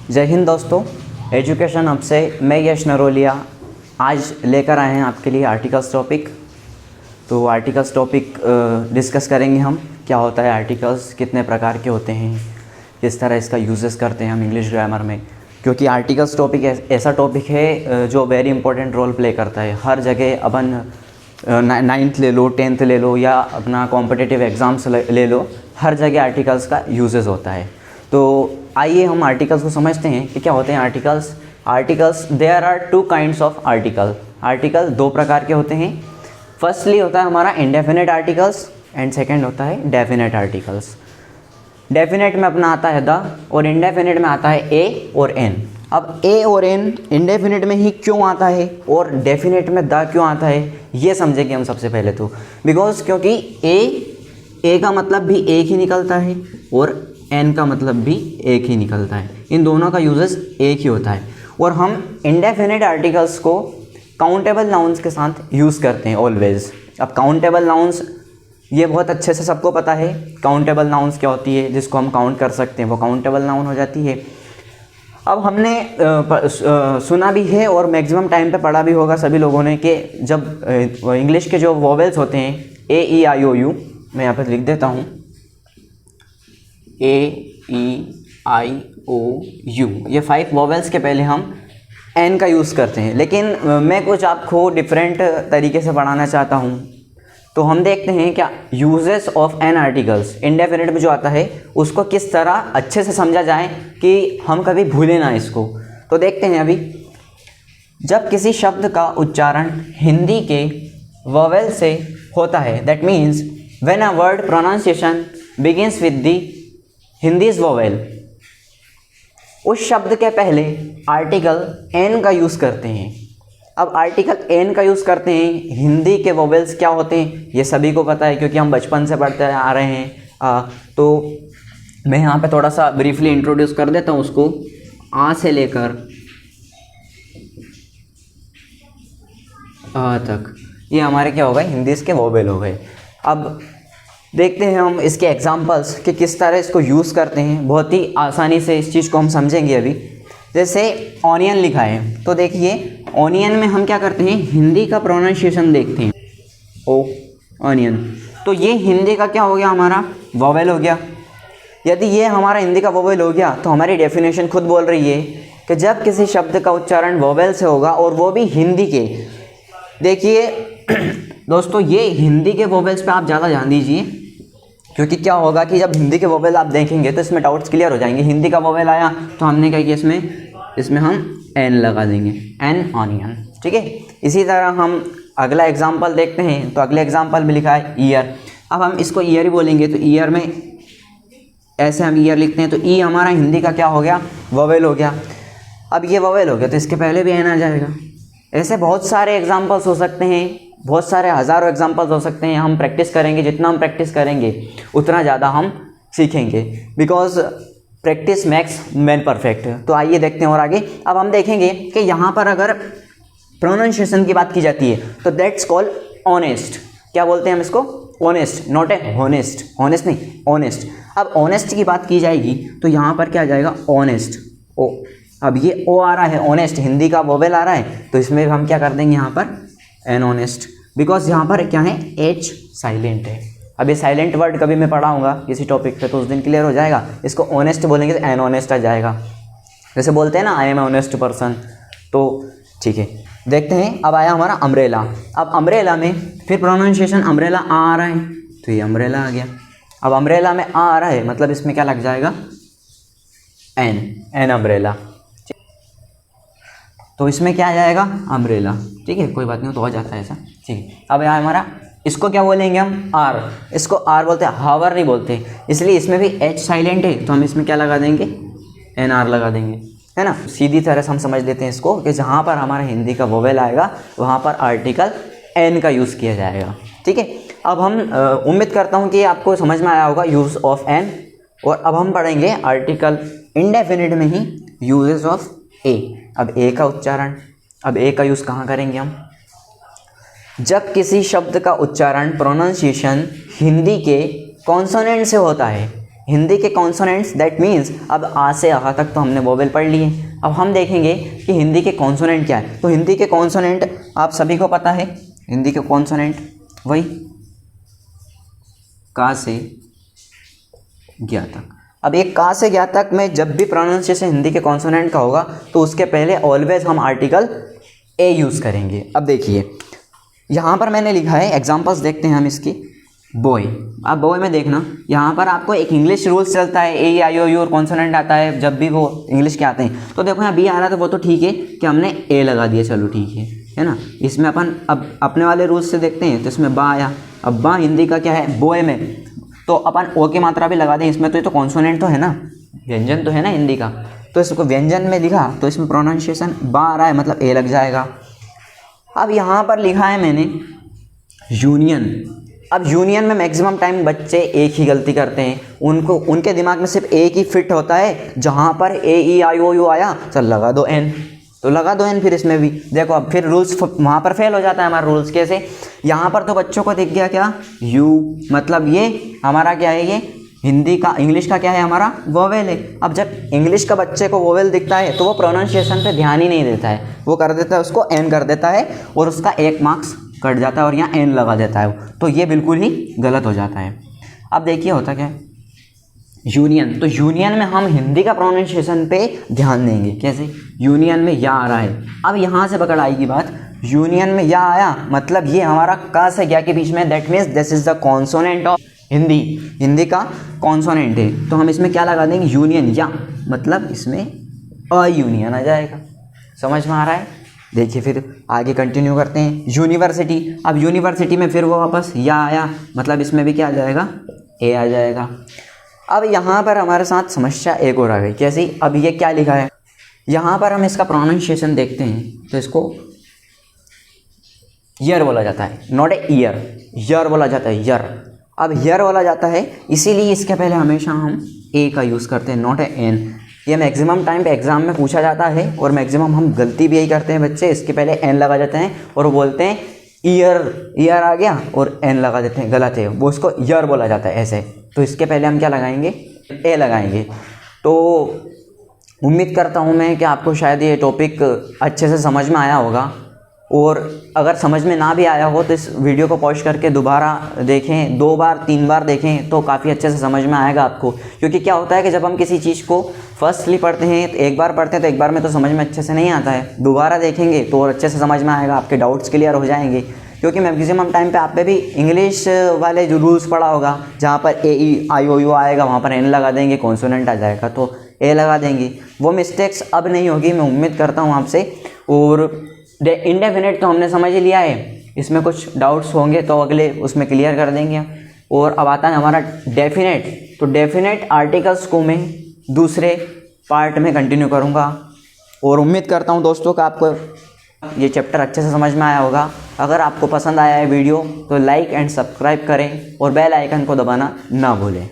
जय हिंद दोस्तों, education hub से मैं यश नरोलिया आज लेकर आए हैं आपके लिए आर्टिकल्स टॉपिक। तो आर्टिकल्स टॉपिक डिस्कस करेंगे हम। क्या होता है आर्टिकल्स, कितने प्रकार के होते हैं, किस तरह इसका यूजेस करते हैं हम इंग्लिश ग्रामर में। क्योंकि आर्टिकल्स टॉपिक ऐसा टॉपिक है जो वेरी इंपॉर्टेंट रोल प्ले करता है हर जगह। अपन 9th ले लो, 10th ले लो या अपना कॉम्पिटिटिव एग्ज़ाम्स ले लो, हर जगह आर्टिकल्स का यूजेस होता है। तो आइए हम आर्टिकल्स को समझते हैं कि क्या होते हैं articles. There are two kinds of article दो प्रकार के होते हैं। फर्स्टली होता है हमारा इंडेफिनेट आर्टिकल्स एंड सेकंड होता है डेफिनेट आर्टिकल्स। डेफिनेट में अपना आता है द और इंडेफिनेट में आता है ए और एन। अब ए और एन इंडेफिनेट में ही क्यों आता है और डेफिनेट में द क्यों आता है, ये समझेंगे हम सबसे पहले तो। बिकॉज क्योंकि ए का मतलब भी एक ही निकलता है और एन का मतलब भी एक ही निकलता है। इन दोनों का यूजेस एक ही होता है। और हम इंडेफिनेट आर्टिकल्स को काउंटेबल नाउन्स के साथ यूज़ करते हैं ऑलवेज। अब काउंटेबल नाउन्स ये बहुत अच्छे से सबको पता है। काउंटेबल नाउन्स क्या होती है, जिसको हम काउंट कर सकते हैं वो काउंटेबल नाउन हो जाती है। अब हमने सुना भी है और मैक्सिमम टाइम पे पढ़ा भी होगा सभी लोगों ने कि जब इंग्लिश के जो वोवेल्स होते हैं ए ई आई ओ यू, मैं यहाँ पर लिख देता हूँ ए ई आई ओ यू, ये 5 वोवेल्स के पहले हम एन का यूज़ करते हैं। लेकिन मैं कुछ आपको डिफरेंट तरीके से पढ़ाना चाहता हूँ। तो हम देखते हैं क्या uses of an articles indefinite में जो आता है उसको किस तरह अच्छे से समझा जाए कि हम कभी भूलें ना इसको। तो देखते हैं अभी, जब किसी शब्द का उच्चारण हिंदी के वोवेल से होता है, that means when a word pronunciation begins with the Hindi's vowel, उस शब्द के पहले आर्टिकल एन का यूज़ करते हैं। अब आर्टिकल एन का यूज़ करते हैं, हिंदी के वोवेल्स क्या होते हैं ये सभी को पता है क्योंकि हम बचपन से पढ़ते आ रहे हैं। तो मैं यहाँ पे थोड़ा सा ब्रीफली इंट्रोड्यूस कर देता हूँ उसको। आ से लेकर आ तक ये हमारे क्या हो गए, हिंदी के वोवेल हो गए। अब देखते हैं हम इसके एग्जांपल्स कि किस तरह इसको यूज़ करते हैं। बहुत ही आसानी से इस चीज़ को हम समझेंगे अभी। जैसे ऑनियन लिखा है, तो देखिए ऑनियन में हम क्या करते हैं, हिंदी का प्रोनाउंसिएशन देखते हैं, ओ ऑनियन। तो ये हिंदी का क्या हो गया, हमारा वोवेल हो गया। यदि ये हमारा हिंदी का वोवेल हो गया तो हमारी डेफिनेशन खुद बोल रही है कि जब किसी शब्द का उच्चारण वोवेल से होगा और वो भी हिंदी के, देखिए दोस्तों ये हिंदी के वोवेल्स पे आप ज़्यादा ध्यान दीजिए, क्योंकि क्या होगा कि जब हिंदी के वोवेल आप देखेंगे तो इसमें डाउट्स क्लियर हो जाएंगे। हिंदी का वोवेल आया तो हमने क्या किया, इसमें हम एन लगा देंगे, एन ऑनियन, ठीक है। इसी तरह हम अगला एग्जाम्पल देखते हैं। तो अगले एग्जाम्पल में लिखा है ईयर। अब हम इसको ईयर ही बोलेंगे, तो ईयर में ऐसे हम ईयर लिखते हैं, तो ई हमारा हिंदी का क्या हो गया, वोवेल हो गया। अब ये वोवेल हो गया तो इसके पहले भी एन आ जाएगा। ऐसे बहुत सारे एग्जाम्पल्स हो सकते हैं, बहुत सारे हज़ारों एग्जाम्पल्स हो सकते हैं। हम प्रैक्टिस करेंगे, जितना हम प्रैक्टिस करेंगे उतना ज़्यादा हम सीखेंगे, because practice max man perfect. तो आइए देखते हैं और आगे। अब हम देखेंगे कि यहाँ पर अगर प्रोनाउंसिएशन की बात की जाती है तो दैट्स कॉल्ड ऑनेस्ट। क्या बोलते हैं हम इसको, honest, not a honest. Honest नहीं, ऑनेस्ट। अब ऑनेस्ट की बात की जाएगी तो यहाँ पर क्या आ जाएगा, ऑनेस्ट, ओ। अब ये ओ आ रहा है, ऑनेस्ट हिंदी का वोवेल आ रहा है, तो इसमें हम क्या कर देंगे यहाँ पर एन ऑनेस्ट, बिकॉज यहाँ पर क्या है, एच साइलेंट है। अब ये साइलेंट वर्ड कभी मैं पढ़ाऊँगा किसी टॉपिक पे तो उस दिन क्लियर हो जाएगा। इसको ऑनेस्ट बोलेंगे तो एन ऑनेस्ट आ जाएगा। जैसे बोलते हैं ना, आई एम ऑनेस्ट पर्सन, तो ठीक है। देखते हैं, अब आया हमारा अम्ब्रेला। अब अम्ब्रेला में फिर प्रोनाउंसिएशन अम्ब्रेला आ रहा है, तो ये अम्ब्रेला आ गया। अब अम्ब्रेला में आ रहा है मतलब इसमें क्या लग जाएगा, एन अम्ब्रेला। तो इसमें क्या आ जाएगा, अम्ब्रेला, ठीक है। कोई बात नहीं, तो हो जाता है ऐसा, ठीक है। अब यहाँ हमारा, इसको क्या बोलेंगे हम, आर। इसको आर बोलते हैं, हावर नहीं बोलते, इसलिए इसमें भी एच साइलेंट है तो हम इसमें क्या लगा देंगे, एन आर लगा देंगे, है ना। सीधी तरह से हम समझ लेते हैं इसको कि जहाँ पर हमारा हिंदी का वोवेल आएगा वहाँ पर आर्टिकल एन का यूज़ किया जाएगा, ठीक है। अब हम उम्मीद करता हूँ कि आपको समझ में आया होगा यूज़ ऑफ एन। और अब हम पढ़ेंगे आर्टिकल इंडेफिनिट में ही यूजेस ऑफ ए। अब ए का उच्चारण, अब ए का यूज़ कहाँ करेंगे हम, जब किसी शब्द का उच्चारण प्रोनाउंसिएशन हिंदी के कॉन्सोनेंट से होता है, हिंदी के कॉन्सोनेंट्स, दैट मीन्स अब आ से आ तक तो हमने वोवेल पढ़ लिए। अब हम देखेंगे कि हिंदी के कॉन्सोनेंट क्या है। तो हिंदी के कॉन्सोनेंट आप सभी को पता है, हिंदी के कॉन्सोनेंट वही का से ज्ञा तक। अब एक का से ज्ञा तक में जब भी प्रोनाउंसिएशन हिंदी के कॉन्सोनेंट का होगा तो उसके पहले ऑलवेज हम आर्टिकल ए यूज़ करेंगे। अब देखिए यहाँ पर मैंने लिखा है, एग्जांपल्स देखते हैं हम इसकी। बॉय, अब बॉय में देखना, यहाँ पर आपको एक इंग्लिश रूल्स चलता है, ए आई ओ यू और कॉन्सोनेंट आता है जब भी वो इंग्लिश के आते हैं। तो देखो यहाँ बी आ रहा था वो तो ठीक है कि हमने ए लगा दिया, चलो ठीक है ना। इसमें अपन अब अपने वाले रूल्स से देखते हैं, तो इसमें बा आया। अब बा हिंदी का क्या है, बॉय में तो अपन ओ की मात्रा भी लगा दें इसमें, तो ये तो कॉन्सोनेंट तो है ना, व्यंजन तो है ना हिंदी का। तो इसको व्यंजन में लिखा तो इसमें प्रोनाउंसिएशन बा आ रहा है, मतलब ए लग जाएगा। अब यहाँ पर लिखा है मैंने यूनियन। अब यूनियन में मैक्सिमम टाइम बच्चे एक ही गलती करते हैं, उनके दिमाग में सिर्फ एक ही फिट होता है, जहाँ पर ए ई आई ओ यू आया चल लगा दो एन, तो लगा दो एन। फिर इसमें भी देखो, अब फिर रूल्स वहाँ पर फेल हो जाता है हमारा रूल्स। कैसे, यहाँ पर तो बच्चों को दिख गया क्या, यू, मतलब ये हमारा क्या है, ये हिंदी का, इंग्लिश का क्या है हमारा, वोवेल है। अब जब इंग्लिश का बच्चे को वोवेल दिखता है तो वो प्रोनाउंसिएशन पे ध्यान ही नहीं देता है, वो कर देता है उसको एन कर देता है और उसका 1 मार्क्स कट जाता है और यहाँ एन लगा देता है, तो ये बिल्कुल ही गलत हो जाता है। अब देखिए होता क्या है, यूनियन, तो यूनियन में हम हिंदी का प्रोनाउंसिएशन पे ध्यान देंगे। कैसे, यूनियन में या आ रहा है, अब यहाँ से पकड़ आएगी बात, यूनियन में या आया मतलब ये हमारा का से ज्ञा के बीच में, that means this is the consonant of Hindi, Hindi का कॉन्सोनेंट है। तो हम इसमें क्या लगा देंगे, यूनियन, या मतलब इसमें अ यूनियन आ जाएगा। समझ में आ रहा है। देखिए फिर आगे कंटिन्यू करते हैं। यूनिवर्सिटी, अब यूनिवर्सिटी में फिर वो वापस या आया, मतलब इसमें भी क्या आ जाएगा, ए आ जाएगा। अब यहाँ पर हमारे साथ समस्या एक और आ गई। कैसी, अब ये क्या लिखा है, यहाँ पर हम इसका प्रोनाउंसिएशन देखते हैं तो इसको ईयर बोला जाता है, नॉट ए ईयर, यर बोला जाता है, यर। अब यर बोला जाता है, इसीलिए इसके पहले हमेशा हम ए का यूज़ करते हैं, नॉट ए एन। ये मैक्सिमम टाइम पे एग्जाम में पूछा जाता है और मैक्सिमम हम गलती भी यही करते हैं बच्चे, इसके पहले एन लगा जाते हैं और वो बोलते हैं ईयर, ईयर आ गया और एन लगा देते हैं, गलत है, वो उसको ईयर बोला जाता है ऐसे। तो इसके पहले हम क्या लगाएंगे, ए लगाएंगे। तो उम्मीद करता हूँ मैं कि आपको शायद ये टॉपिक अच्छे से समझ में आया होगा, और अगर समझ में ना भी आया हो तो इस वीडियो को पॉज करके दोबारा देखें, 2 बार 3 बार देखें तो काफ़ी अच्छे से समझ में आएगा आपको। क्योंकि क्या होता है कि जब हम किसी चीज़ को फर्स्टली पढ़ते हैं, तो एक बार पढ़ते हैं तो एक बार में तो समझ में अच्छे से नहीं आता है, दोबारा देखेंगे तो और अच्छे से समझ में आएगा, आपके डाउट्स क्लियर हो जाएंगे। क्योंकि मैक्सिमम टाइम पे आप पे भी इंग्लिश वाले जो रूल्स पढ़ा होगा, जहाँ पर ए ई आई ओ यू आएगा वहाँ पर एन लगा देंगे, कॉन्सोनेंट आ जाएगा तो ए लगा देंगे। वो मिस्टेक्स अब नहीं होगी, मैं उम्मीद करता हूँ आपसे। और इंडेफिनेट तो हमने समझ ही लिया है, इसमें कुछ डाउट्स होंगे तो अगले उसमें क्लियर कर देंगे। और अब आता है हमारा डेफिनेट, तो डेफिनेट आर्टिकल्स को मैं दूसरे पार्ट में कंटिन्यू करूँगा। और उम्मीद करता हूँ दोस्तों कि आपको ये चैप्टर अच्छे से समझ में आया होगा। अगर आपको पसंद आया है वीडियो तो लाइक एंड सब्सक्राइब करें और बेल आइकन को दबाना ना भूलें।